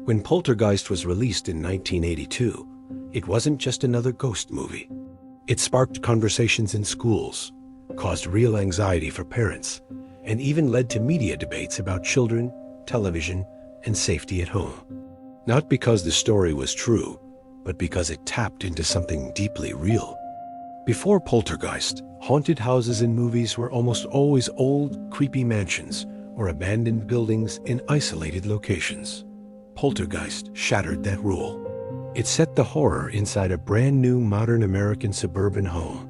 When Poltergeist was released in 1982, it wasn't just another ghost movie. It sparked conversations in schools, caused real anxiety for parents, and even led to media debates about children, television, and safety at home. Not because the story was true, but because it tapped into something deeply real. Before Poltergeist, haunted houses in movies were almost always old, creepy mansions or abandoned buildings in isolated locations. Poltergeist shattered that rule. It set the horror inside a brand new modern American suburban home,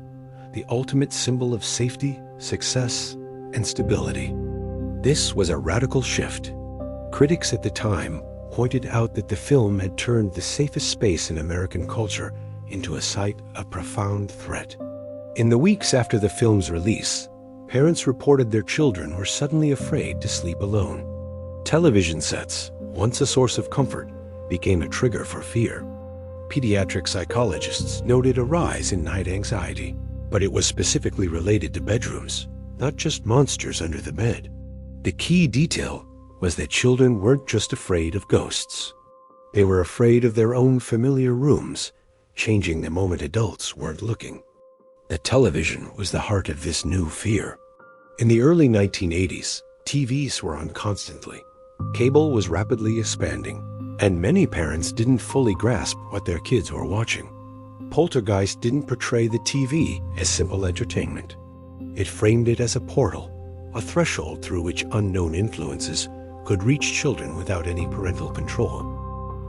the ultimate symbol of safety, success, and stability. This was a radical shift. Critics at the time pointed out that the film had turned the safest space in American culture into a site of profound threat. In the weeks after the film's release, parents reported their children were suddenly afraid to sleep alone. Television sets, once a source of comfort, became a trigger for fear. Pediatric psychologists noted a rise in night anxiety, but it was specifically related to bedrooms, not just monsters under the bed. The key detail was that children weren't just afraid of ghosts. They were afraid of their own familiar rooms, changing the moment adults weren't looking. The television was the heart of this new fear. In the early 1980s, TVs were on constantly. Cable was rapidly expanding, and many parents didn't fully grasp what their kids were watching. Poltergeist didn't portray the TV as simple entertainment. It framed it as a portal, a threshold through which unknown influences could reach children without any parental control.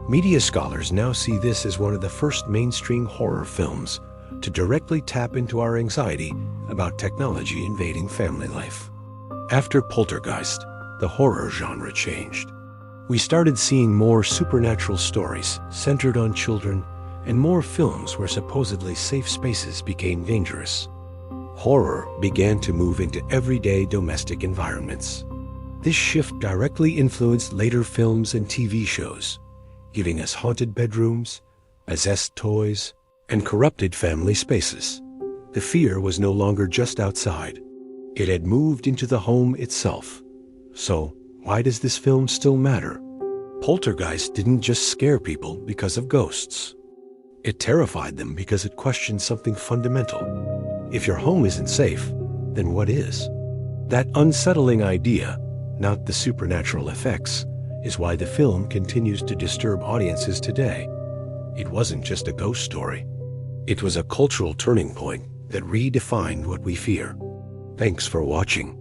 Media scholars now see this as one of the first mainstream horror films to directly tap into our anxiety about technology invading family life. After Poltergeist, the horror genre changed. We started seeing more supernatural stories centered on children and more films where supposedly safe spaces became dangerous. Horror began to move into everyday domestic environments. This shift directly influenced later films and TV shows, giving us haunted bedrooms, possessed toys, and corrupted family spaces. The fear was no longer just outside. It had moved into the home itself. So, why does this film still matter? Poltergeist didn't just scare people because of ghosts. It terrified them because it questioned something fundamental. If your home isn't safe, then what is? That unsettling idea, not the supernatural effects, is why the film continues to disturb audiences today. It wasn't just a ghost story. It was a cultural turning point that redefined what we fear. Thanks for watching.